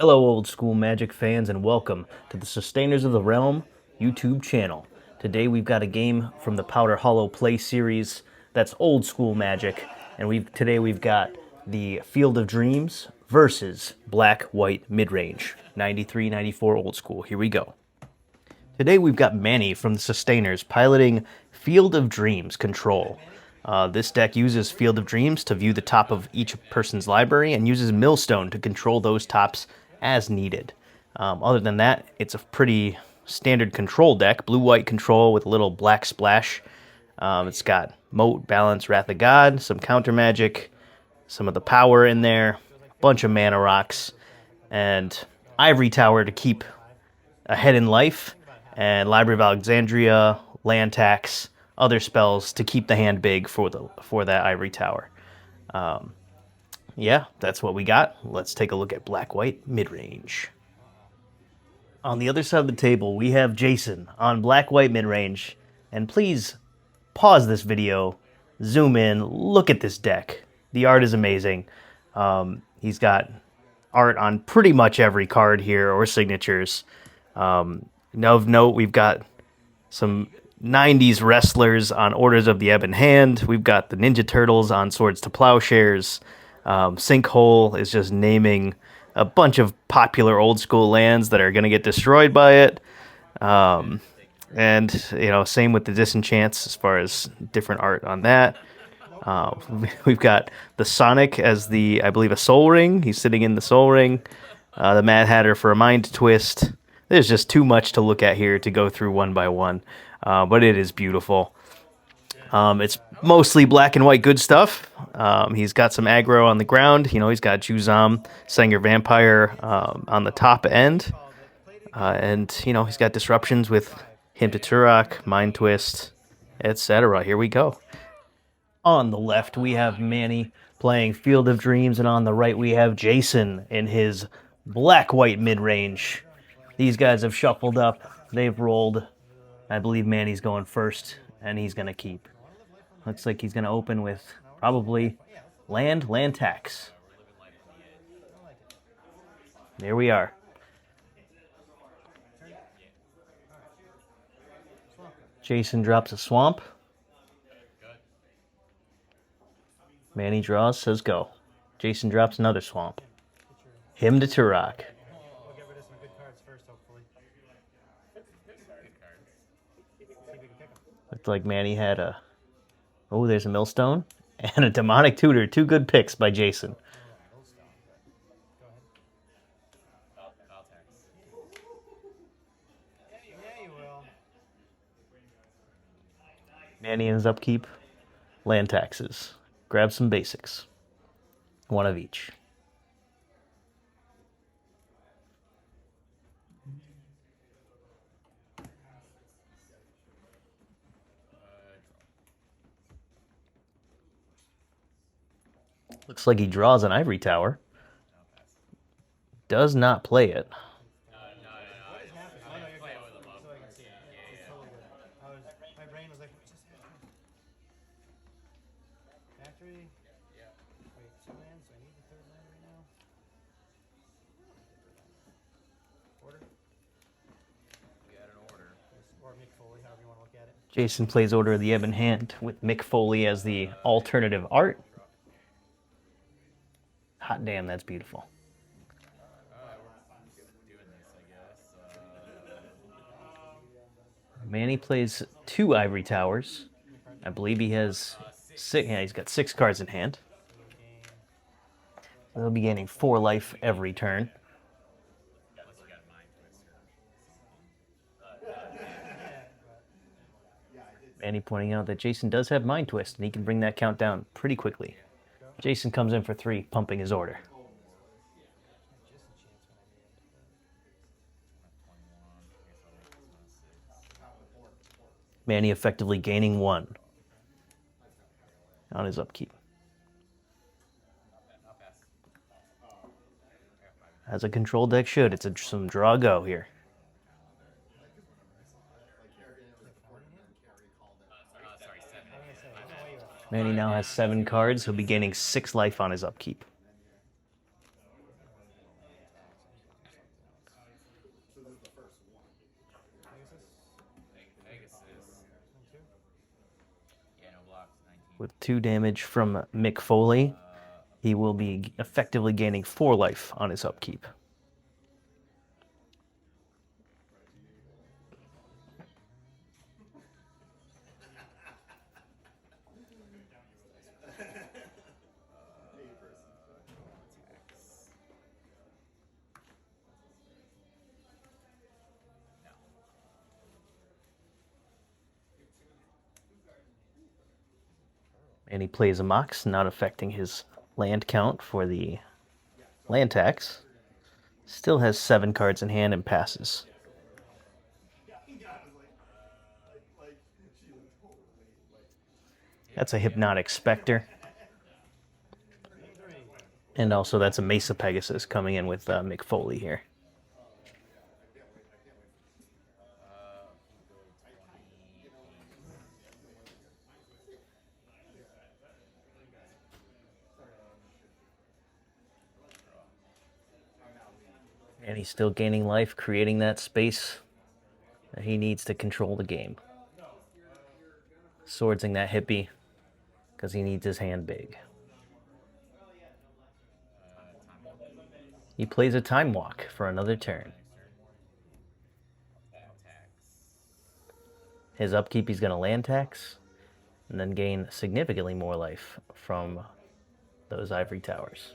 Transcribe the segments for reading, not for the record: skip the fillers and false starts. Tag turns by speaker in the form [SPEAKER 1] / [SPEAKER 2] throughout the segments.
[SPEAKER 1] Hello, old school Magic fans, and welcome to the Sustainers of the Realm YouTube channel. Today we've got a game from the Powder Hollow Play series that's old school Magic, and today we've got the Field of Dreams versus Black White Midrange 93-94 old school. Here we go. Today we've got Manny from the Sustainers piloting Field of Dreams Control. This deck uses Field of Dreams to view the top of each person's library and uses Millstone to control those tops as needed. Other than that, it's a pretty standard control deck, blue-white control with a little black splash. It's got Moat, Balance, Wrath of God, some counter magic, some of the power in there, a bunch of mana rocks, and Ivory Tower to keep ahead in life, and Library of Alexandria, land tax, other spells to keep the hand big for that Ivory Tower. Yeah, that's what we got. Let's take a look at Black-White Midrange. On the other side of the table, we have Jason on Black-White Midrange, and please pause this video, zoom in, look at this deck. The art is amazing. He's got art on pretty much every card here, or signatures. Of note, we've got some 90s wrestlers on Orders of the Ebon Hand. We've got the Ninja Turtles on Swords to Plowshares. Sinkhole is just naming a bunch of popular old school lands that are going to get destroyed by it. And, same with the Disenchants as far as different art on that. We've got the Sonic as I believe, a Soul Ring. He's sitting in the Soul Ring. The Mad Hatter for a Mind Twist. There's just too much to look at here to go through one by one, but it is beautiful. It's mostly black and white good stuff. He's got some aggro on the ground. He's got Juzam, Sanger Vampire on the top end. And, he's got disruptions with Hymn to Turok, Mind Twist, etc. Here we go. On the left, we have Manny playing Field of Dreams, and on the right, we have Jason in his black-white mid-range. These guys have shuffled up. They've rolled. I believe Manny's going first, and he's going to keep. Looks like he's going to open with probably land tax. There we are. Jason drops a swamp. Manny draws, says go. Jason drops another swamp. Hymn to Turok. Looked like Manny had there's a Millstone and a Demonic Tutor. Two good picks by Jason. Manny in his upkeep. Land taxes. Grab some basics. One of each. Looks like he draws an Ivory Tower. Does not play it. Jason plays Order of the Ebon Hand with Mick Foley as the alternative art. Hot damn, that's beautiful. Manny plays two Ivory Towers. I believe he has six. Yeah, he's got 6 cards in hand. He'll be gaining 4 life every turn. Manny pointing out that Jason does have Mind Twist, and he can bring that count down pretty quickly. Jason comes in for 3, pumping his order. Manny effectively gaining 1 on his upkeep. As a control deck should. It's some draw go here. Manny now has 7 cards. He'll be gaining 6 life on his upkeep. With 2 damage from Mick Foley, he will be effectively gaining 4 life on his upkeep. And he plays a Mox, not affecting his land count for the land tax. Still has 7 cards in hand and passes. That's a Hypnotic Spectre. And also that's a Mesa Pegasus coming in with Mick Foley here. And he's still gaining life, creating that space that he needs to control the game. Swordsing that hippie because he needs his hand big. He plays a Time Walk for another turn. His upkeep, he's going to land tax and then gain significantly more life from those ivory towers.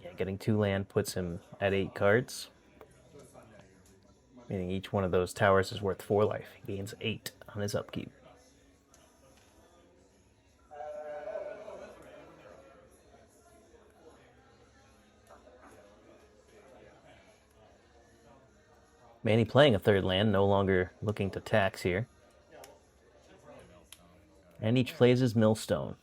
[SPEAKER 1] Yeah, getting 2 land puts him at 8 cards, meaning each one of those towers is worth 4 life. He gains 8 on his upkeep. Manny playing a 3rd land, no longer looking to tax here. And each plays his Millstone.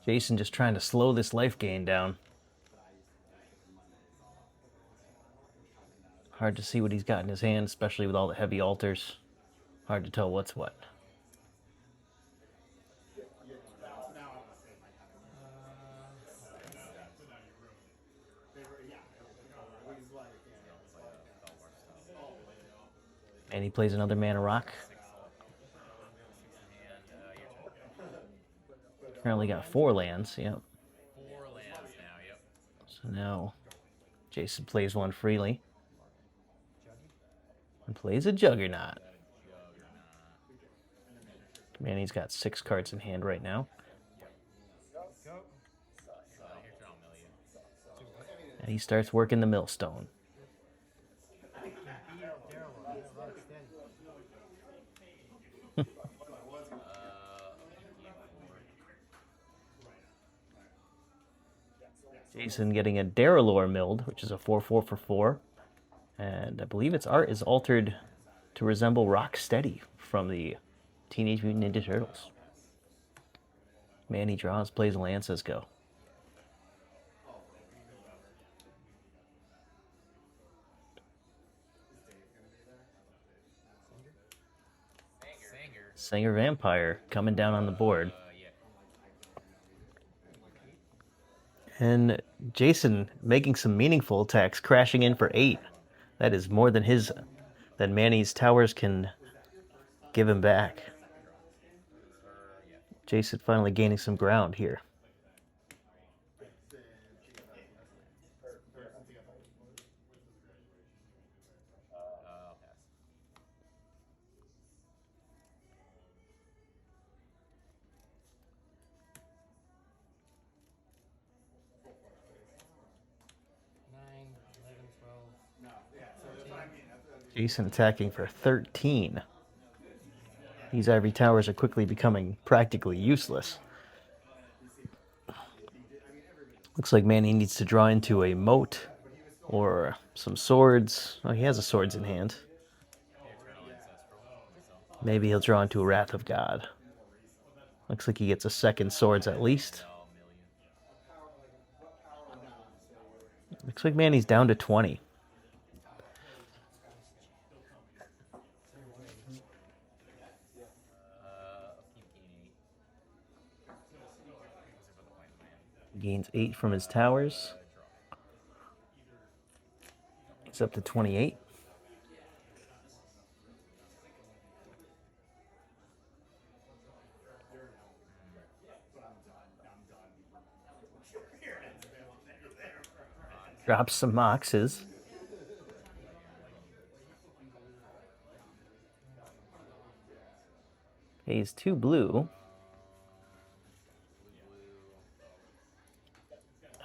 [SPEAKER 1] Jason just trying to slow this life gain down. Hard to see what he's got in his hand, especially with all the heavy altars. Hard to tell what's what. And he plays another Mana Rock. Currently got 4 lands, yep.
[SPEAKER 2] 4 lands now, yep.
[SPEAKER 1] So now Jason plays one freely. And plays a Juggernaut. Manny's got 6 cards in hand right now. And he starts working the Millstone. Jason getting a Darrellor milled, which is a 4/4 for 4. And I believe its art is altered to resemble Rocksteady from the Teenage Mutant Ninja Turtles. Manny draws, plays a land, says go. Singer Vampire coming down on the board. And Jason making some meaningful attacks, crashing in for 8. That is more than Manny's towers can give him back. Jason finally gaining some ground here. Jason attacking for 13. These ivory towers are quickly becoming practically useless. Looks like Manny needs to draw into a moat or some swords. Oh, he has a swords in hand. Maybe he'll draw into a Wrath of God. Looks like he gets a second swords at least. Looks like Manny's down to 20. Gains 8 from his towers. He's up to 28. Drops some moxes. He's 2 blue.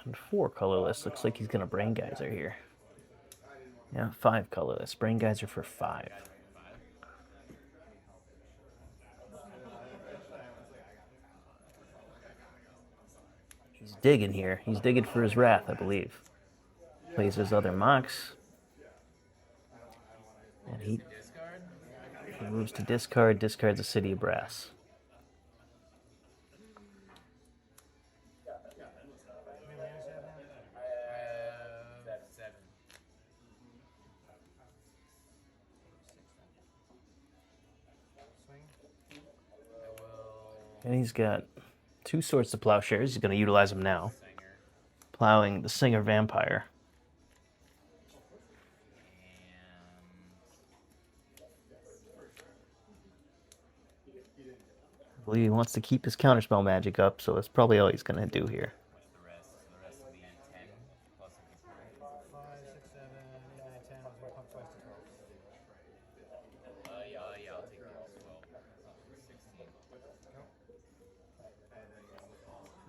[SPEAKER 1] And 4 colorless. Looks like he's going to Brain Geyser here. Yeah, 5 colorless. Brain Geyser for 5. He's digging here. He's digging for his wrath, I believe. Plays his other Mox. And he moves to discard, discards a City of Brass. And he's got 2 Swords to Plowshares. He's going to utilize them now. Plowing the Singer Vampire. I believe he wants to keep his Counterspell magic up, so that's probably all he's going to do here.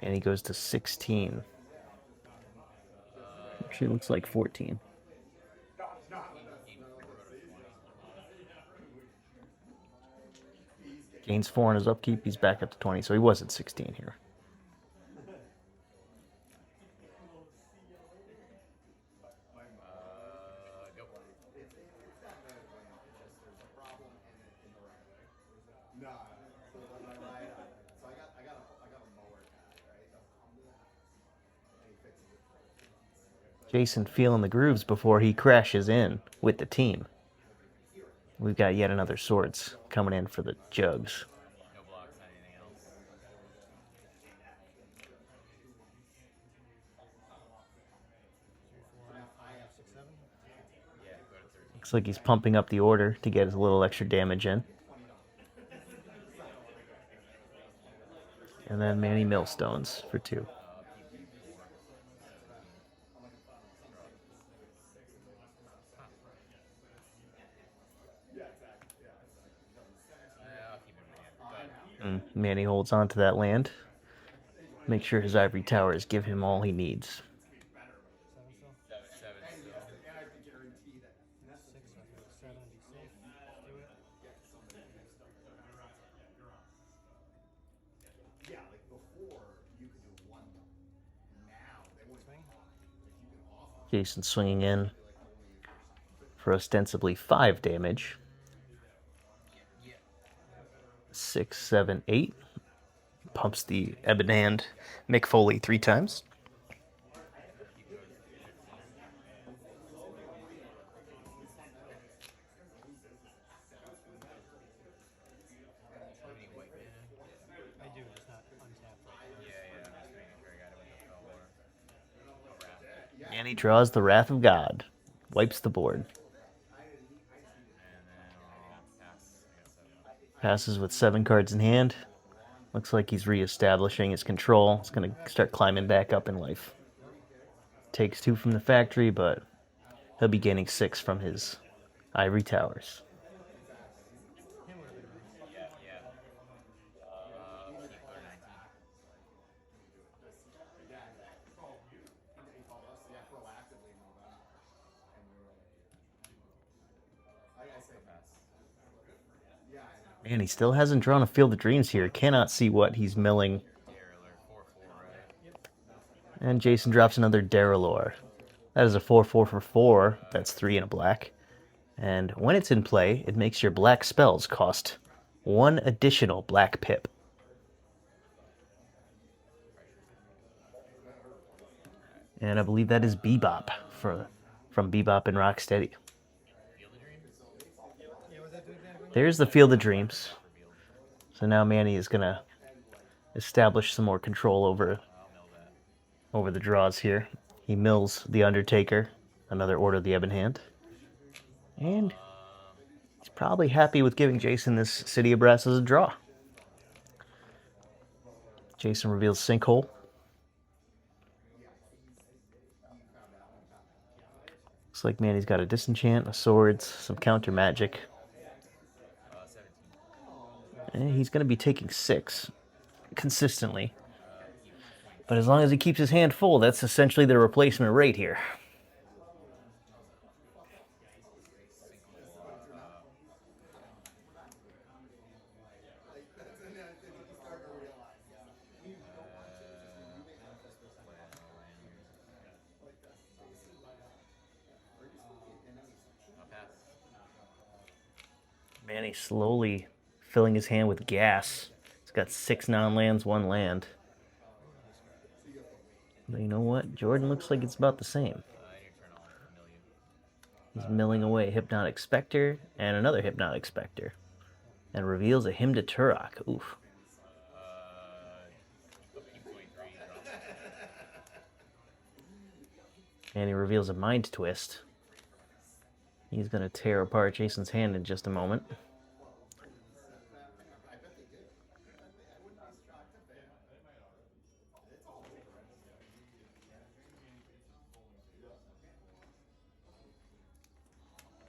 [SPEAKER 1] And he goes to 16. Actually, looks like 14. Gains 4 in his upkeep. He's back up to 20, so he was at 16 here. Jason feeling the grooves before he crashes in with the team. We've got yet another Swords coming in for the Jugs. Looks like he's pumping up the order to get his little extra damage in. And then Manny Millstones for 2. Manny holds on to that land. Make sure his ivory towers give him all he needs. Jason swinging in for ostensibly 5 damage. 6, 7, 8. Pumps the Ebon Hand Mick Foley 3 times. And he draws the Wrath of God. Wipes the board. Passes with 7 cards in hand. Looks like he's reestablishing his control. He's going to start climbing back up in life. Takes 2 from the factory, but he'll be gaining 6 from his ivory towers. Man, he still hasn't drawn a Field of Dreams here. Cannot see what he's milling. And Jason drops another Darylor. That is a 4/4 for 4. That's 3 and a black. And when it's in play, it makes your black spells cost 1 additional black pip. And I believe that is Bebop from Bebop and Rocksteady.
[SPEAKER 2] Field of Dreams?
[SPEAKER 1] There's the Field of Dreams. So now Manny is going to establish some more control
[SPEAKER 2] I'll mill that.
[SPEAKER 1] over the draws here. He mills the Undertaker, another Order of the Ebon Hand. And he's probably happy with giving Jason this City of Brass as a draw. Jason reveals Sinkhole. Looks like Manny's got a Disenchant, a Swords, some counter magic.
[SPEAKER 2] 17.
[SPEAKER 1] And he's going to be taking 6 consistently.
[SPEAKER 2] Keep 20.
[SPEAKER 1] But as long as he keeps his hand full, that's essentially the replacement rate here.
[SPEAKER 2] I'll pass.
[SPEAKER 1] Manny slowly filling his hand with gas. He's got 6 non-lands, 1 land. But you know what? Jordan looks like it's about the same.
[SPEAKER 2] Your turn, I'll mill you.
[SPEAKER 1] He's milling away Hypnotic Spectre and another Hypnotic Spectre. And reveals a Hymn to Turok. Oof.
[SPEAKER 2] Keep 23.
[SPEAKER 1] And he reveals a Mind Twist. He's going to tear apart Jason's hand in just a moment.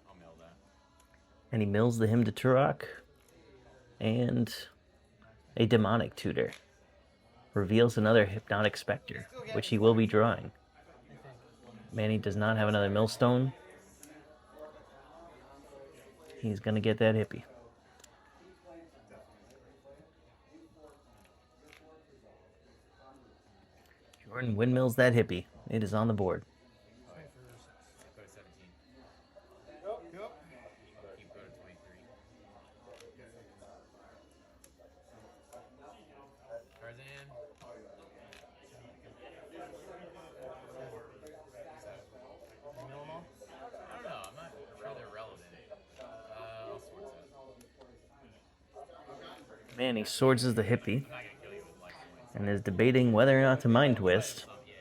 [SPEAKER 2] I'll mill that.
[SPEAKER 1] And he mills the Hymn to Turok and a Demonic Tutor. Reveals another Hypnotic Spectre, which he will be drawing. Manny does not have another Millstone. He's going to get that hippie. Jordan windmills that hippie. It is on the board.
[SPEAKER 2] Go to 17. Keep go to 23. Tarzan. I don't know. I'm not sure they're relevant. I'll sort that.
[SPEAKER 1] Manny swords is the hippie
[SPEAKER 2] I'm not gonna kill you with life points.
[SPEAKER 1] and is debating whether or not to Mind Twist.
[SPEAKER 2] Yeah.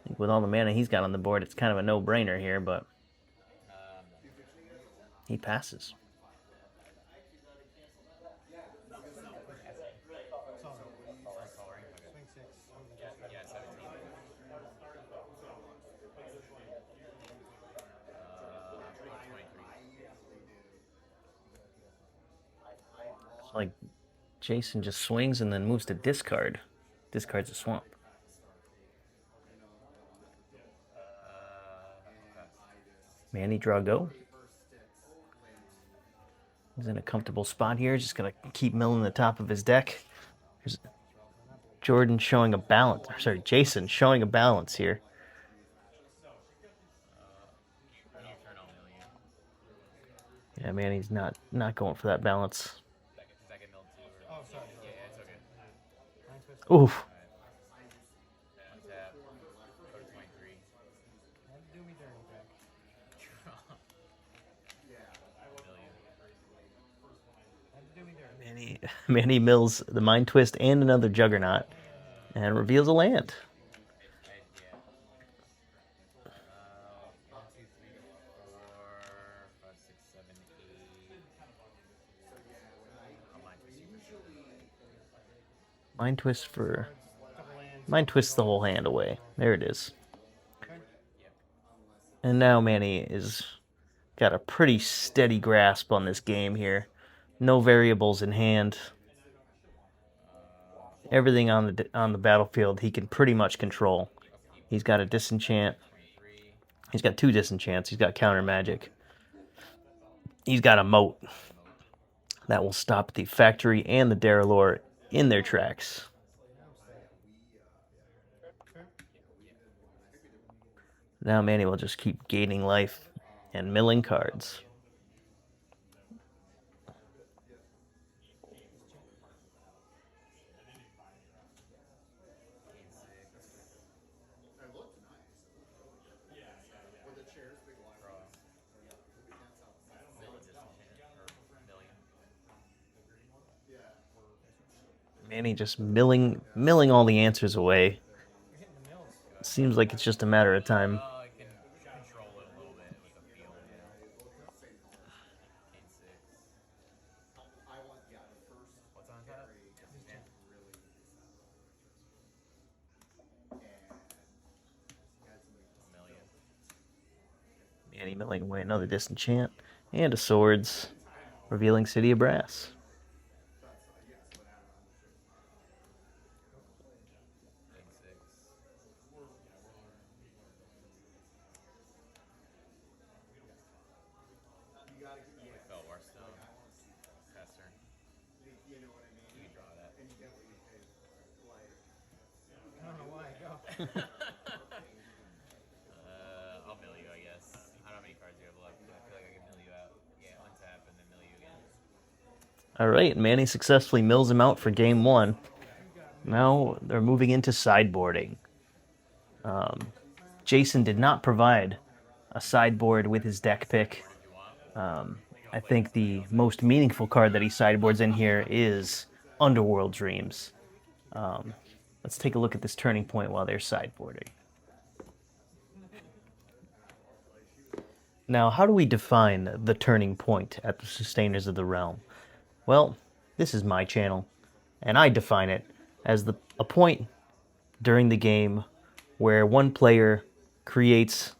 [SPEAKER 1] I think with all the mana he's got on the board, it's kind of a no-brainer here, but he passes.
[SPEAKER 2] Yeah, 17. 23.
[SPEAKER 1] It's like Jason just swings and then moves to discard. Discards a swamp. Manny draw go. He's in a comfortable spot here. Just gonna keep milling the top of his deck. Here's Jordan showing a balance. Sorry, Jason showing a balance here.
[SPEAKER 2] Your turn, I'll mill you.
[SPEAKER 1] Yeah, Manny's not going for that balance.
[SPEAKER 2] Second mill too. Yeah, it's okay.
[SPEAKER 1] Oof.
[SPEAKER 2] Untap. Go to 23.
[SPEAKER 1] Manny mills the Mind Twist and another Juggernaut, and reveals a land.
[SPEAKER 2] Yeah. 1, 2, 3, 4, 5, 6, 7, 8. I'll mind twist you for sure.
[SPEAKER 1] Mind Twist the whole hand away. There it is. And now Manny is got a pretty steady grasp on this game here. No variables in hand. Everything on the battlefield he can pretty much control. He's got a Disenchant. He's got 2 Disenchants. He's got counter magic. He's got a moat that will stop the Factory and the Daralore in their tracks. Now Manny will just keep gaining life and milling cards. Manny just milling all the answers away. Seems like it's just a matter of time.
[SPEAKER 2] Well, I can control it a little bit, make a feel, you know. King six. What's on top? Yeah. A million.
[SPEAKER 1] Manny milling away another disenchant and a swords, revealing City of Brass.
[SPEAKER 2] King six. We fell worse though. Pass turn. You can draw that. I'll mill you, I guess. I don't know how many cards you have left, but I feel like I can mill you out. Yeah, untap and then mill you again.
[SPEAKER 1] All right, Manny successfully mills him out for game one. Now they're moving into sideboarding. Jason did not provide a sideboard with his deck pick. I think the most meaningful card that he sideboards in here is Underworld Dreams. Let's take a look at this turning point while they're sideboarding. Now, how do we define the turning point at the Sustainers of the Realm? Well, this is my channel, and I define it as a point during the game where one player creates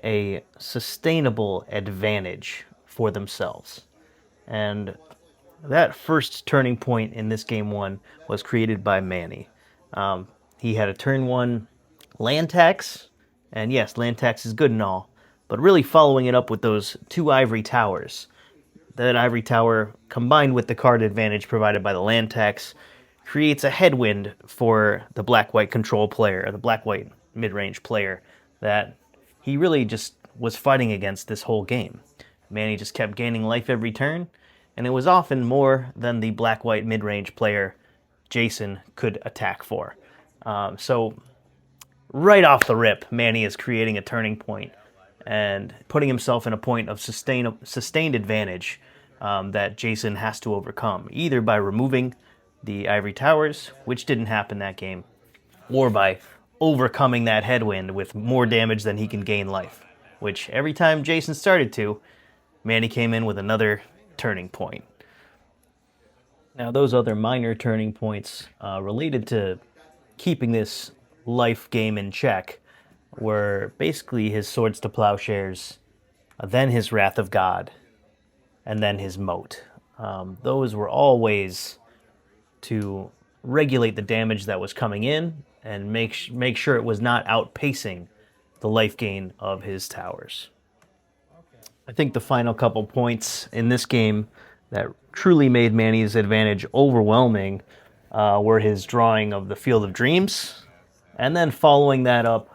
[SPEAKER 1] a sustainable advantage for themselves. And that first turning point in this game one was created by Manny. He had a turn one land tax, and yes, land tax is good and all, but really following it up with those two ivory towers. That ivory tower, combined with the card advantage provided by the land tax, creates a headwind for the black-white control player, or the black-white mid-range player, that he really just was fighting against this whole game. Manny just kept gaining life every turn, and it was often more than the black-white mid-range player, Jason, could attack for. So right off the rip, Manny is creating a turning point and putting himself in a point of sustained advantage that Jason has to overcome, either by removing the ivory towers, which didn't happen that game, or by overcoming that headwind with more damage than he can gain life, which every time Jason started to, Manny came in with another turning point. Now, those other minor turning points related to keeping this life game in check were basically his Swords to Plowshares, then his Wrath of God, and then his Moat. Those were all ways to regulate the damage that was coming in and make sure it was not outpacing the life gain of his towers. I think the final couple points in this game that truly made Manny's advantage overwhelming were his drawing of the Field of Dreams, and then following that up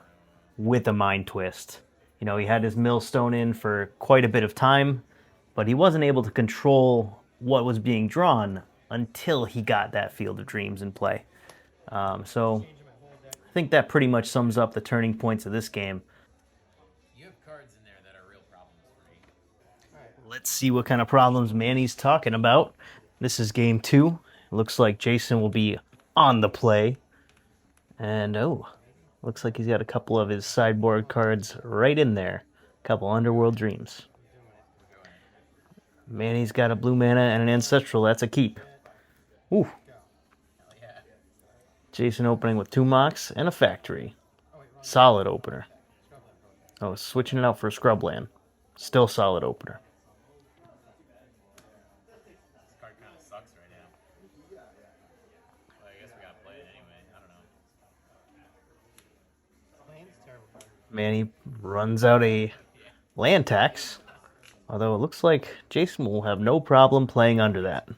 [SPEAKER 1] with a Mind Twist. You know, he had his Millstone in for quite a bit of time, but he wasn't able to control what was being drawn until he got that Field of Dreams in play. So I think that pretty much sums up the turning points of this game.
[SPEAKER 2] You have cards in there that are real problems for me.
[SPEAKER 1] Let's see what kind of problems Manny's talking about. This is game two. It looks like Jason will be on the play. And looks like he's got a couple of his sideboard cards right in there. A couple Underworld Dreams. Manny's got a blue mana and an Ancestral. That's a keep. Ooh. Jason opening with 2 Mox and a Factory. Solid opener. Oh, switching it out for a Scrubland. Still solid opener.
[SPEAKER 2] This card kind of sucks right now. Well, I guess we gotta play it anyway. I don't know.
[SPEAKER 1] Manny runs out a land tax. Although it looks like Jason will have no problem playing under that.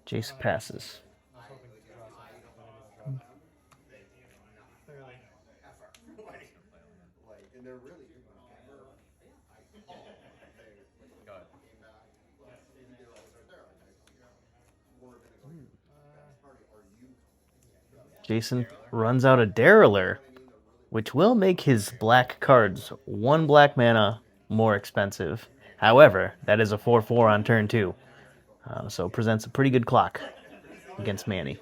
[SPEAKER 1] Jason passes. Jason runs out a Derailleur, which will make his black cards 1 black mana more expensive. However, that is a 4/4 on turn 2. So presents a pretty good clock against Manny.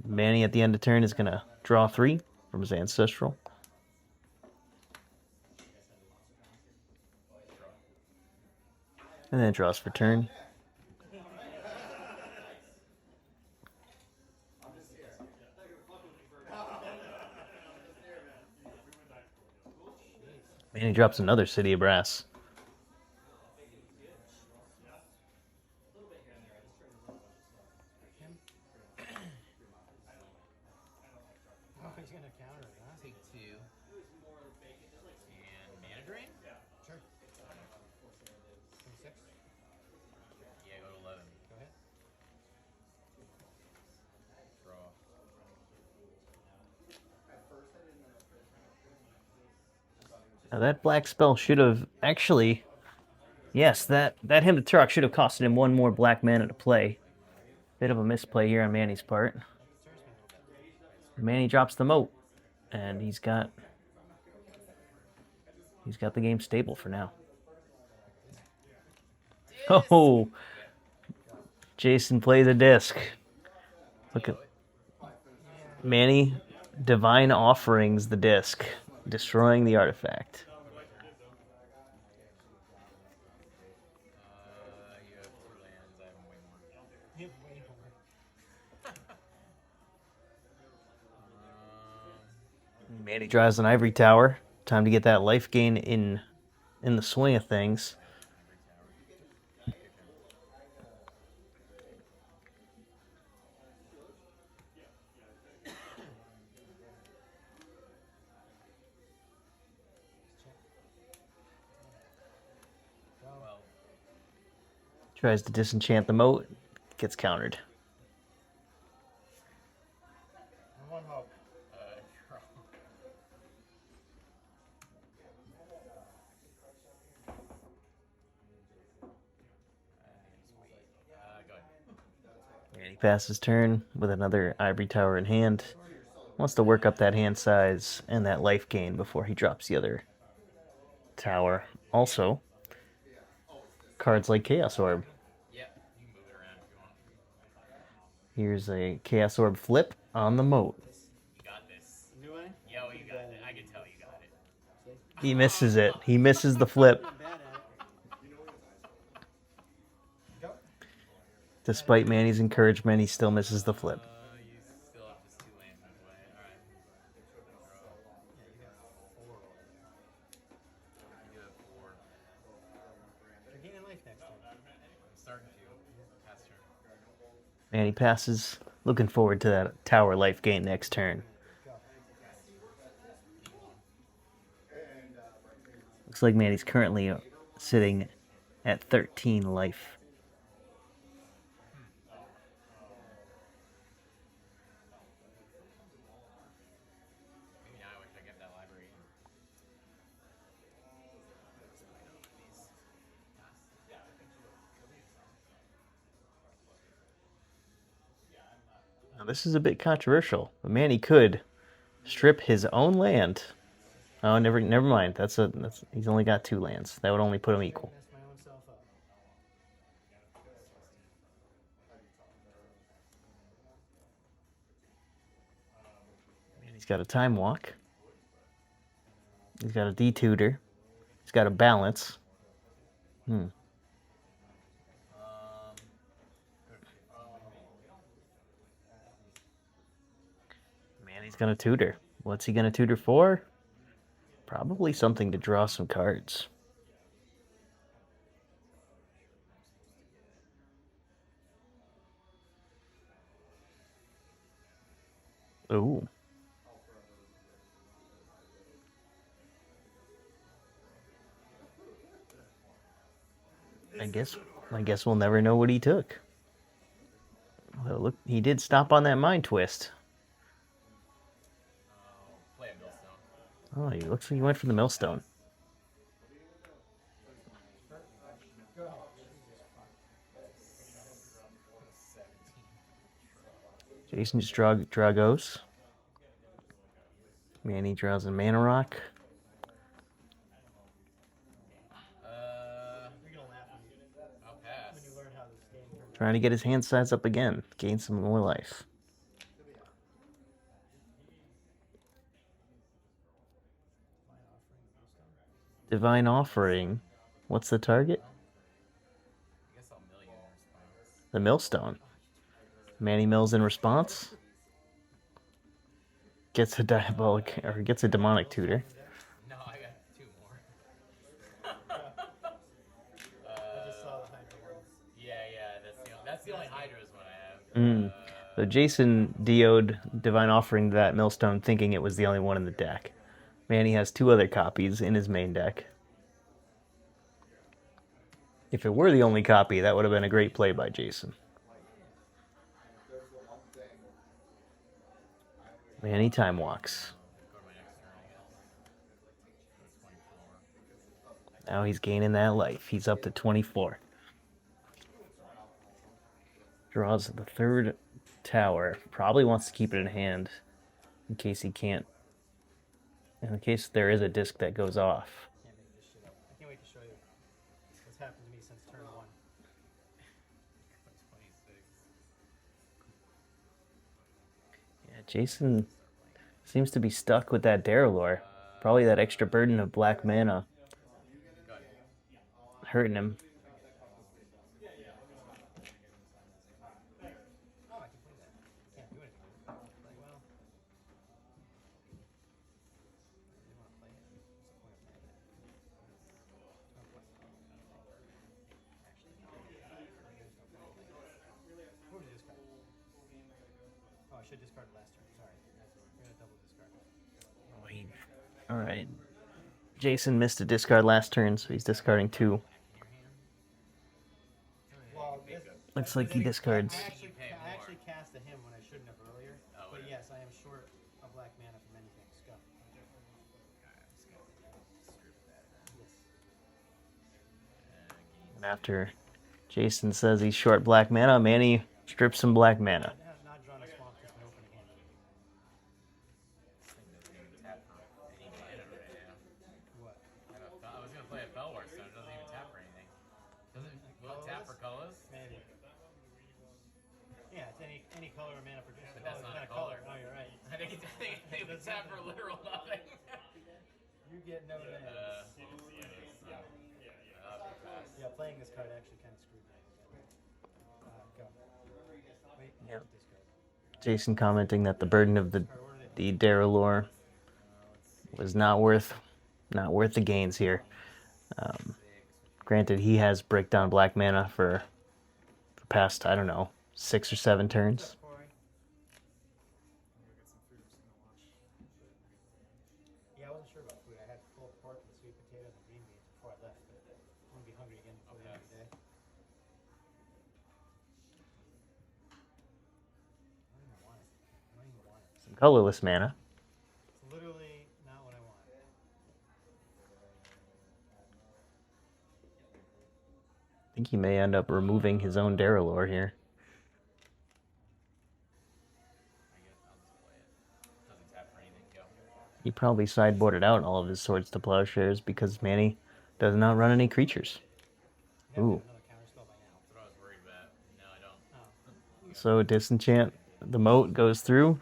[SPEAKER 1] Manny at the end of turn is going to draw 3 from his ancestral. And then draws for turn. Manny drops another City of Brass.
[SPEAKER 3] He's gonna counter it, huh?
[SPEAKER 2] Take 2. And Midrange?
[SPEAKER 3] Sure. 26.
[SPEAKER 2] Yeah, go to 11.
[SPEAKER 3] Go ahead.
[SPEAKER 2] Draw.
[SPEAKER 1] Now that black spell should have actually, yes, that hymn to Turok should have costed him 1 more black mana to play. Bit of a misplay here on Manny's part. Manny drops the moat, and he's got the game stable for now. Oh, Jason plays a disc. Look at Manny Divine Offerings the disc, destroying the artifact.
[SPEAKER 2] You have 2 lands. I have way more.
[SPEAKER 3] You have way more.
[SPEAKER 1] Manny drives an Ivory Tower. Time to get that life gain in the swing of things.
[SPEAKER 2] Well,
[SPEAKER 1] Tries to disenchant the moat, gets countered.
[SPEAKER 3] And 1 hope.
[SPEAKER 2] draw. Go ahead.
[SPEAKER 1] And he passes turn with another Ivory Tower in hand. Wants to work up that hand size and that life gain before he drops the other tower. Also, cards like Chaos Orb.
[SPEAKER 2] Yep, you can move it around if you want.
[SPEAKER 1] Here's a Chaos Orb flip on the moat.
[SPEAKER 2] You got this.
[SPEAKER 3] New way?
[SPEAKER 2] Yo, you got it. I can tell you got it.
[SPEAKER 1] He misses it. He misses the flip.
[SPEAKER 3] Not bad at it. Go.
[SPEAKER 1] Despite Manny's encouragement, he still misses the flip.
[SPEAKER 2] You still have just 2 lands in play. Alright.
[SPEAKER 3] Yeah, you got 4.
[SPEAKER 2] You have 4.
[SPEAKER 3] You're gaining life next turn.
[SPEAKER 2] I'm starting to. Pass turn.
[SPEAKER 1] Manny passes. Looking forward to that tower life gain next turn.
[SPEAKER 3] Go.
[SPEAKER 1] Looks like Manny's currently sitting at 13 life.
[SPEAKER 2] Maybe now I wish I kept that library.
[SPEAKER 1] Now, this is a bit controversial, but Manny could strip his own land. Oh, never mind. He's only got 2 lands. That would only put him equal.
[SPEAKER 3] Mess my own self up.
[SPEAKER 1] He's got a Time Walk. He's got a detutor. He's got a balance. Manny's gonna tutor. What's he gonna tutor for? Probably something to draw some cards. Ooh. I guess we'll never know what he took. Well, look, he did stop on that Mind Twist.
[SPEAKER 2] Play a Millstone.
[SPEAKER 1] Oh, he looks like he went for the Millstone. Jason just Dragos. Manny draws a Mana Rock.
[SPEAKER 3] You're gonna laugh when you
[SPEAKER 1] Trying to get his hand size up again. Gain some more life. Divine Offering. What's the target?
[SPEAKER 2] I guess I'll mill you in response.
[SPEAKER 1] The Millstone. Manny mills in response. Gets a diabolic, or gets a demonic tutor.
[SPEAKER 2] No, I got 2 more.
[SPEAKER 3] I just saw the Hydra ones.
[SPEAKER 2] Yeah, that's the only Hydras one I have.
[SPEAKER 1] So Jason DO'd Divine Offering that Millstone thinking it was the only one in the deck. Manny has 2 other copies in his main deck. If it were the only copy, that would have been a great play by Jason. Manny time walks.
[SPEAKER 2] Go to my next turn, I guess. That's 24.
[SPEAKER 1] Now he's gaining that life. He's up to 24. Draws the 3rd tower. Probably wants to keep it in hand in case he can't. In case there is a disc that goes off.
[SPEAKER 3] Can't make this shit up. I can't wait to show you what's happened to me since turn 1.
[SPEAKER 2] 26.
[SPEAKER 1] Yeah, Jason seems to be stuck with that Darylore. Probably that extra burden of black mana hurting him.
[SPEAKER 3] Oh, I can play that. Can't do anything. Play well. You want to play it? What's the point of playing it? No point. Actually, no. There's no point in playing it. What was this card? Oh, I should discard it last turn. Sorry. We're gonna double discard.
[SPEAKER 1] All right. Jason missed a discard last turn, so he's discarding 2.
[SPEAKER 3] Well,
[SPEAKER 1] Looks like he discards.
[SPEAKER 3] I actually cast a him when I shouldn't have earlier. But yes, I am short a black mana from many things. Go. Yes.
[SPEAKER 1] And after Jason says he's short black mana, Manny strips some black mana.
[SPEAKER 3] I have not drawn a swamp since my opening hand. What?
[SPEAKER 2] I was gonna play a Bellwar Stone. It doesn't even tap for anything. Will it tap for colors?
[SPEAKER 3] Maybe. Yeah, it's any color or mana producer.
[SPEAKER 2] But that's
[SPEAKER 3] it's
[SPEAKER 2] not a
[SPEAKER 3] color.
[SPEAKER 2] color.
[SPEAKER 3] Oh, you're right.
[SPEAKER 2] I think it would tap for literal nothing.
[SPEAKER 3] You get no names. Yeah, playing this card actually kind of screwed me. Go. Wait.
[SPEAKER 1] Yep.
[SPEAKER 3] Discard.
[SPEAKER 1] Jason commenting that the burden of the Darylore was not worth the gains here. Granted, he has break down black mana for past, I don't know, 6 or 7 turns.
[SPEAKER 3] Yeah, I wasn't sure about food. I had pulled pork and sweet potato and green beans before I left, but I'm gonna be hungry again before the end of the day. I don't even want it. I don't even want it.
[SPEAKER 1] Some colorless mana.
[SPEAKER 3] It's literally not what I want.
[SPEAKER 1] I think he may end up removing his own Darylore here.
[SPEAKER 2] I guess I'll just play it. Doesn't tap for anything. Go.
[SPEAKER 1] He probably sideboarded out all of his Swords to Plowshares because Manny does not run any creatures.
[SPEAKER 3] You have
[SPEAKER 1] Ooh.
[SPEAKER 3] another counter spell by now.
[SPEAKER 2] That's what I was worried about. No, I don't.
[SPEAKER 3] Oh.
[SPEAKER 1] So disenchant, the moat goes through.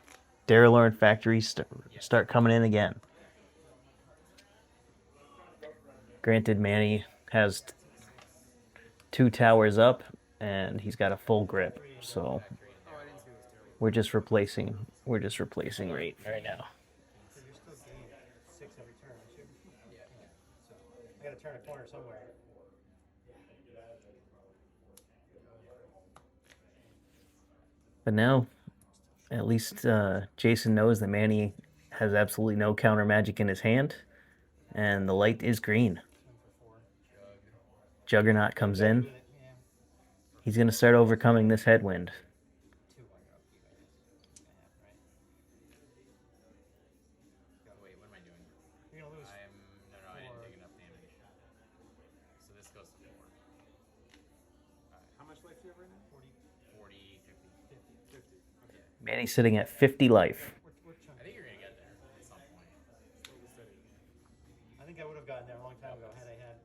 [SPEAKER 1] Darylore and Factory start coming in again. Granted, Manny has 2 towers up, and he's got a full grip. So we're just replacing right now.
[SPEAKER 3] So you're still gaining 6 every turn, aren't you? Yeah. So I gotta turn a corner somewhere.
[SPEAKER 1] But now, at least Jason knows that Manny has absolutely no counter magic in his hand, and the light is green.
[SPEAKER 3] Swing for 4.
[SPEAKER 1] Juggernaut comes in.
[SPEAKER 3] Yeah.
[SPEAKER 1] He's going to start overcoming this headwind.
[SPEAKER 3] 2 1 go keep, I guess. Right?
[SPEAKER 2] Wait, what am I doing?
[SPEAKER 3] You're gonna lose.
[SPEAKER 2] I didn't take enough damage. So this goes to 4.
[SPEAKER 3] How much life do you have right now?
[SPEAKER 2] 40, 50.
[SPEAKER 3] 50. Okay.
[SPEAKER 1] Manny's sitting at 50 life.
[SPEAKER 3] We're chunky.
[SPEAKER 2] I think you're gonna get there at some point.
[SPEAKER 3] I think I would have gotten there a long time ago had I had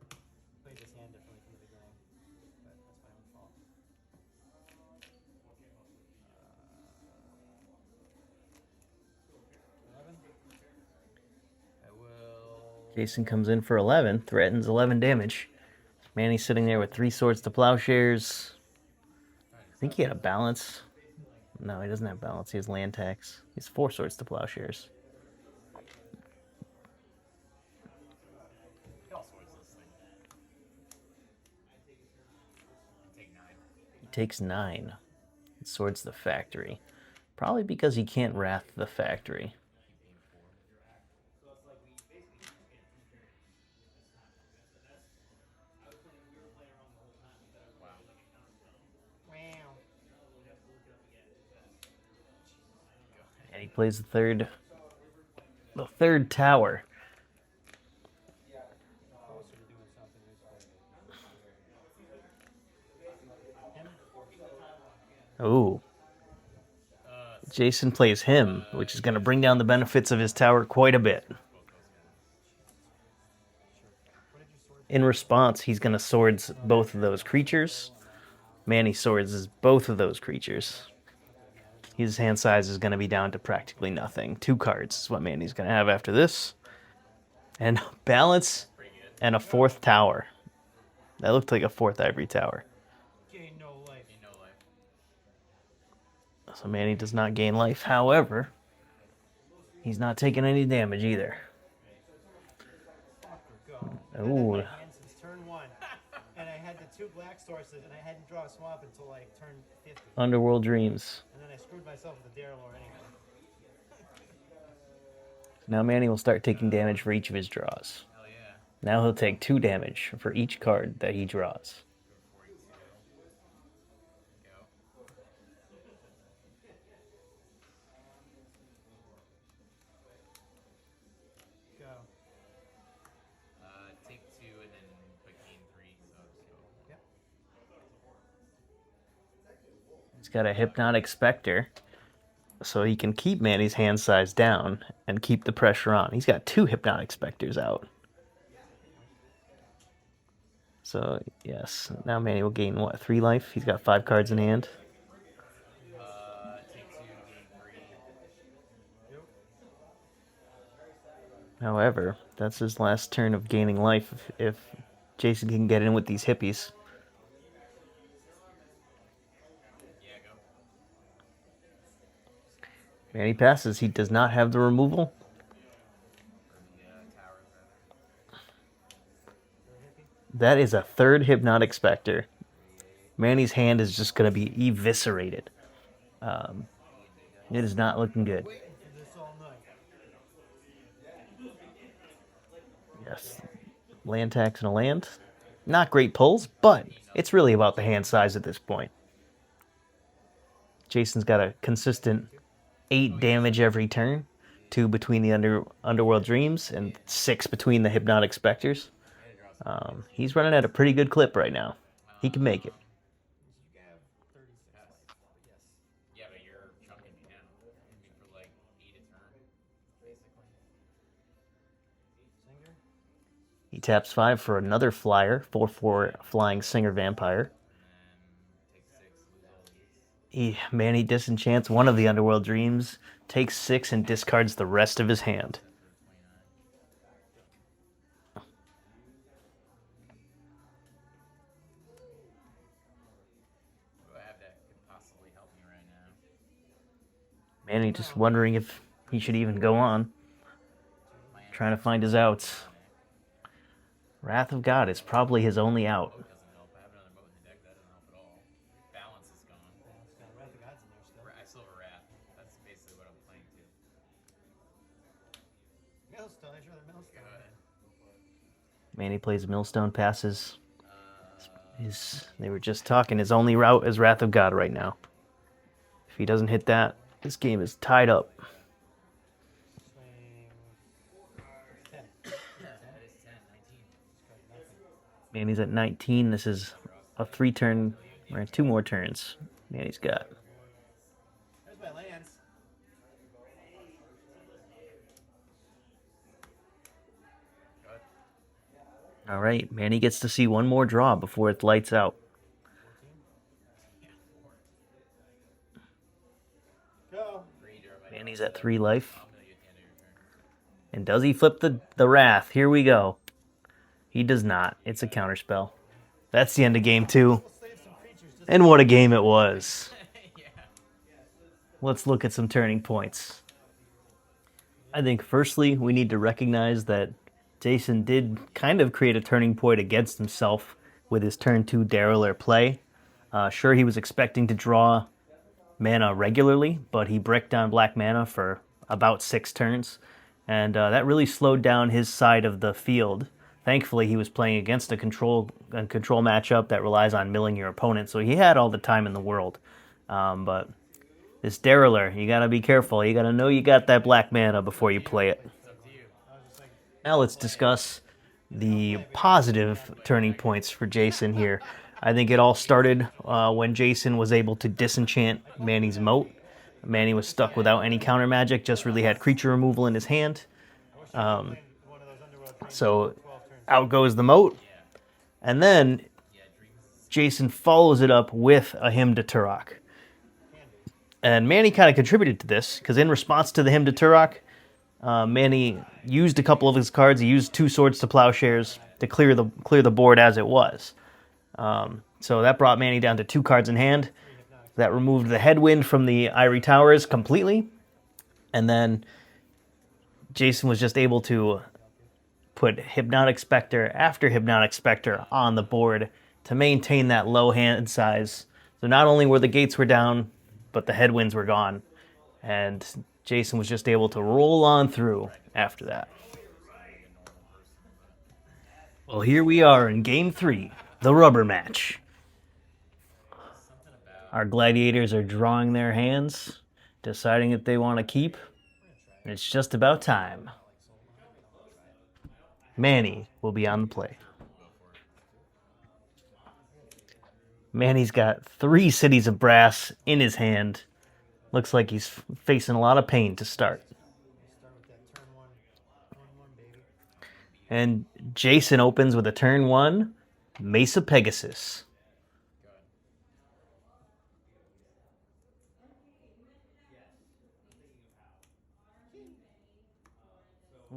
[SPEAKER 3] played this hand differently from the beginning. But that's my own fault.
[SPEAKER 1] Jason comes in for 11, threatens 11 damage. Manny's sitting there with 3 swords to plowshares. I think he had a balance. No, he doesn't have balance. He has land tax. He has 4 swords to plowshares.
[SPEAKER 2] He all swords this thing. Take 9.
[SPEAKER 1] He takes 9. Swords the factory. Probably because he can't wrath the factory. And he plays the third tower. Ooh. Jason plays him, which is going to bring down the benefits of his tower quite a bit. In response, he's going to swords both of those creatures. Manny swords is both of those creatures. His hand size is going to be down to practically nothing. 2 cards is what Manny's going to have after this. And balance and a 4th tower. That looked like a 4th ivory tower.
[SPEAKER 3] Gain no life.
[SPEAKER 1] So Manny does not gain life. However, he's not taking any damage either. Ooh.
[SPEAKER 3] I've had my hand since turn 1, and I had the 2 black sources, and I hadn't drawn a swamp until like turn 50.
[SPEAKER 1] Underworld Dreams.
[SPEAKER 3] And then I screwed myself with the Darelore anyway.
[SPEAKER 1] Now Manny will start taking damage for each of his draws.
[SPEAKER 2] Hell yeah.
[SPEAKER 1] Now he'll take 2 damage for each card that he draws.
[SPEAKER 3] Go.
[SPEAKER 2] Take 2 and then put gain 3.
[SPEAKER 3] Yep.
[SPEAKER 1] He's got a Hypnotic Spectre, so he can keep Manny's hand size down and keep the pressure on. He's got 2 Hypnotic Spectres out. So, yes, now Manny will gain, what, 3 life? He's got 5 cards in hand.
[SPEAKER 2] Take 2, gain 3.
[SPEAKER 3] Yep.
[SPEAKER 1] However, that's his last turn of gaining life if Jason can get in with these hippies.
[SPEAKER 2] Yeah, go.
[SPEAKER 1] Manny passes. He does not have the removal.
[SPEAKER 2] Towers, rather.
[SPEAKER 1] That is a 3rd Hypnotic Spectre. Manny's hand is just going to be eviscerated. It is not looking good.
[SPEAKER 3] Waiting for this all night.
[SPEAKER 1] Yes. Land tax and a land. Not great pulls, but it's really about the hand size at this point. Jason's got a consistent 8 damage every turn. 2 between the Underworld Dreams and 6 between the Hypnotic Spectres. He's running at a pretty good clip right now. He can make it.
[SPEAKER 3] You have 36 life. Yes.
[SPEAKER 2] Yeah, but you're chunking me now. For like 8 a turn, basically.
[SPEAKER 3] Singer.
[SPEAKER 1] He taps 5 for another flyer, 4/4 flying Singer Vampire.
[SPEAKER 2] Take 6, lose all these.
[SPEAKER 1] Manny disenchants one of the Underworld Dreams, takes 6 and discards the rest of his hand.
[SPEAKER 2] What do I have that could possibly help me right now?
[SPEAKER 1] Manny just wondering if he should even go on. Trying to find his outs. Wrath of God is probably his only out.
[SPEAKER 2] Doesn't help. I have another moat in the deck. That doesn't help at all. Balance is gone.
[SPEAKER 3] It's got Wrath of God's in there still.
[SPEAKER 2] I still have a Wrath. That's basically what I'm playing to.
[SPEAKER 3] Millstone. I drew the Millstone.
[SPEAKER 1] Manny plays Millstone, passes. They were just talking. His only route is Wrath of God right now. If he doesn't hit that, this game is tied up.
[SPEAKER 3] Swing. 10.
[SPEAKER 2] That is 10, 19.
[SPEAKER 1] Manny's at 19. This is a 3-turn, or 2 more turns Manny's got.
[SPEAKER 3] There's my lands.
[SPEAKER 1] All right, Manny gets to see one more draw before it lights out.
[SPEAKER 3] Go.
[SPEAKER 1] Manny's at 3 life. And does he flip the Wrath? Here we go. He does not. It's a counterspell. That's the end of game 2. And what a game it was. Let's look at some turning points. I think firstly, we need to recognize that Jason did kind of create a turning point against himself with his turn 2 Derailleur play. Sure, he was expecting to draw mana regularly, but he bricked down black mana for about 6 turns, and that really slowed down his side of the field. Thankfully, he was playing against a control matchup that relies on milling your opponent, so he had all the time in the world. But this Derailleur, you gotta be careful. You gotta know you got that black mana before you play it. Now let's discuss the positive turning points for Jason here. I think it all started when Jason was able to disenchant Manny's Moat. Manny was stuck without any counter magic, just really had creature removal in his hand. So out goes the Moat. And then Jason follows it up with a Hymn to Turok. And Manny kind of contributed to this, because in response to the Hymn to Turok, Manny used a couple of his cards. He used 2 Swords to Plowshares to clear the board as it was. So that brought Manny down to 2 cards in hand. That removed the Headwind from the Ivory Towers completely. And then Jason was just able to put Hypnotic Spectre after Hypnotic Spectre on the board to maintain that low hand size. So not only were the gates were down, but the headwinds were gone. And Jason was just able to roll on through after that. Well, here we are in Game 3, the rubber match. Our gladiators are drawing their hands, deciding if they want to keep. And it's just about time. Manny will be on the play. Manny's got 3 Cities of Brass in his hand. Looks like he's facing a lot of pain to start. And Jason opens with a turn 1 Mesa Pegasus.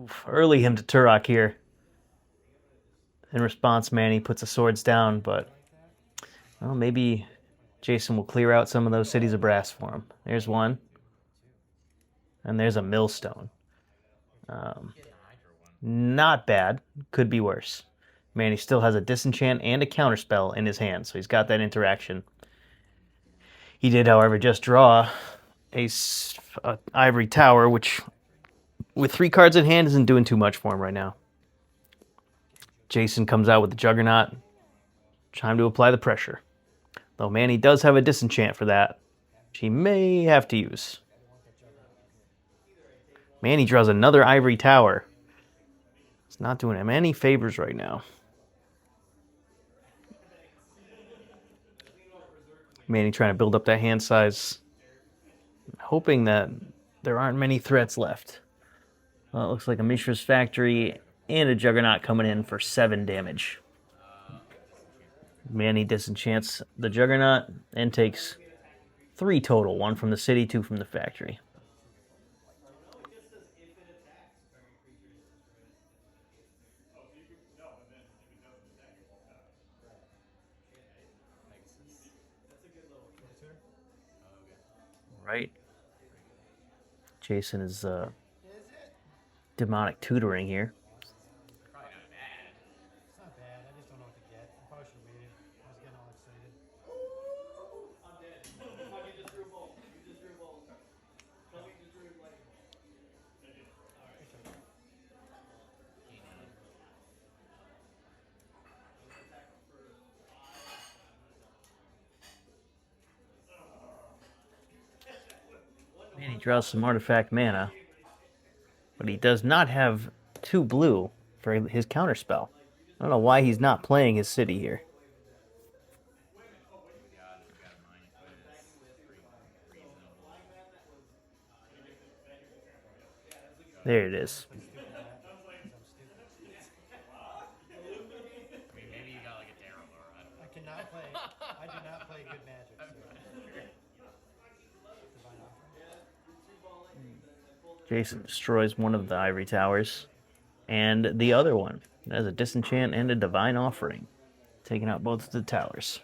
[SPEAKER 1] Oof, early Hymn to Turok here. In response, Manny puts the swords down, but well, maybe Jason will clear out some of those Cities of Brass for him. There's one. And there's a Millstone. Not bad. Could be worse. Manny still has a Disenchant and a Counterspell in his hand, so he's got that interaction. He did, however, just draw a Ivory Tower, which with 3 cards in hand isn't doing too much for him right now. Jason comes out with the Juggernaut. Time to apply the pressure. Though Manny does have a Disenchant for that, which he may have to use. Manny draws another Ivory Tower. It's not doing him any favors right now. Manny trying to build up that hand size. Hoping that there aren't many threats left. Well, it looks like a Mishra's Factory and a Juggernaut coming in for 7 damage. Manny disenchants the Juggernaut and takes 3 total. 1 from the city, 2 from the factory. Right. Jason is demonic tutoring here.
[SPEAKER 3] It's not bad. I just don't know what to get. I probably should have waited. I was getting all excited. I'm dead. You just drew both. You just drew both. Tell me you just drew like.
[SPEAKER 1] And he draws some artifact mana, but he does not have 2 blue for his counterspell. I don't know why he's not playing his city here. There it is.
[SPEAKER 2] Maybe you got like a Derailleur. I don't know.
[SPEAKER 3] I cannot play. I do not play good magic. So. Divine Offering.
[SPEAKER 1] Jason destroys one of the ivory towers. And the other one. It has a disenchant and a divine offering. Taking out both of the towers.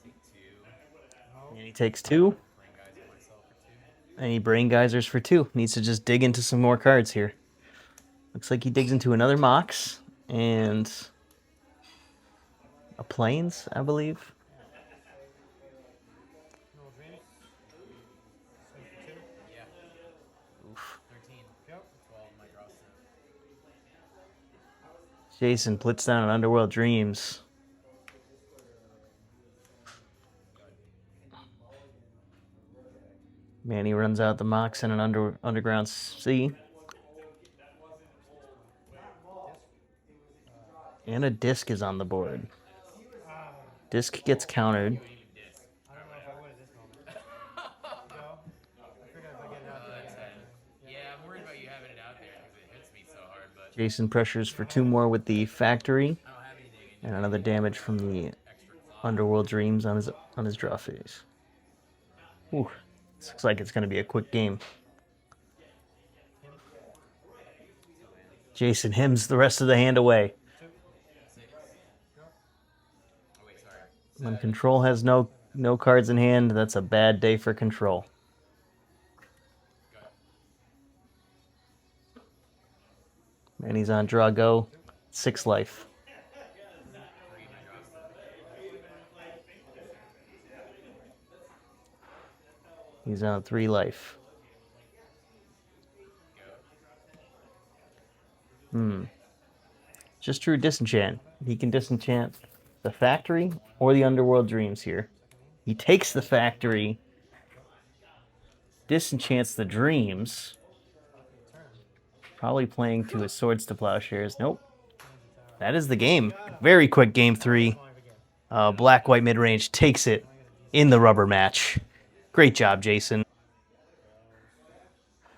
[SPEAKER 2] Take 2.
[SPEAKER 1] And he takes 2.
[SPEAKER 2] Brain geyser myself for 2.
[SPEAKER 1] And he brain geysers for 2. Needs to just dig into some more cards here. Looks like he digs into another Mox. And a Plains, I believe.
[SPEAKER 3] No dreams. Swing for 2.
[SPEAKER 2] Yeah. 13.
[SPEAKER 3] Yep.
[SPEAKER 2] 12 my draw set.
[SPEAKER 1] Jason puts down an Underworld Dreams. Manny runs out the Mox and an Underground Sea. And a Disc is on the board. Disc gets countered.
[SPEAKER 3] I don't know if I would at this moment. No? I figured if I get it out there.
[SPEAKER 2] 10. Yeah, I'm worried about you having it out there because it hits me so hard, but
[SPEAKER 1] Jason pressures for 2 more with the Factory.
[SPEAKER 2] I don't have anything in
[SPEAKER 1] And another damage from the
[SPEAKER 2] extra claw.
[SPEAKER 1] Underworld Dreams on his draw phase. Ooh, this looks like it's going to be a quick game. Jason hymns the rest of the hand away.
[SPEAKER 3] 2.
[SPEAKER 2] 6. Oh wait, sorry.
[SPEAKER 1] When Control has no cards in hand, that's a bad day for Control. Manny's on draw go. 6 life.
[SPEAKER 2] 3 my draw set.
[SPEAKER 1] He's on 3 life. Just true disenchant. He can disenchant the Factory or the Underworld Dreams here. He takes the Factory, disenchants the Dreams. Probably playing to his Swords to Plowshares. Nope. That is the game. Very quick game 3. Black-white mid-range takes it in the rubber match. Great job, Jason.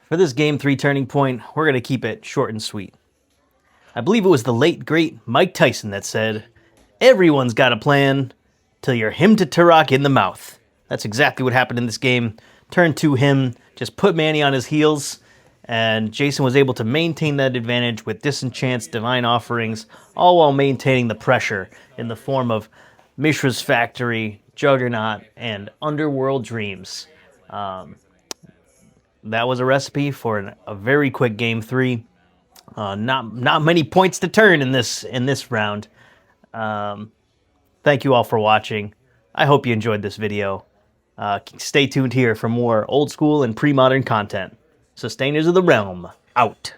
[SPEAKER 1] For this game 3 turning point, we're going to keep it short and sweet. I believe it was the late, great Mike Tyson that said, "Everyone's got a plan till you're him to Turok in the mouth." That's exactly what happened in this game. Turn 2 him, just put Manny on his heels, and Jason was able to maintain that advantage with disenchants, divine offerings, all while maintaining the pressure in the form of Mishra's Factory, Juggernaut, and Underworld Dreams. That was a recipe for a very quick game 3. Not many points to turn in this round. Thank you all for watching. I hope you enjoyed this video. Stay tuned here for more old school and pre-modern content. Sustainers of the Realm, out.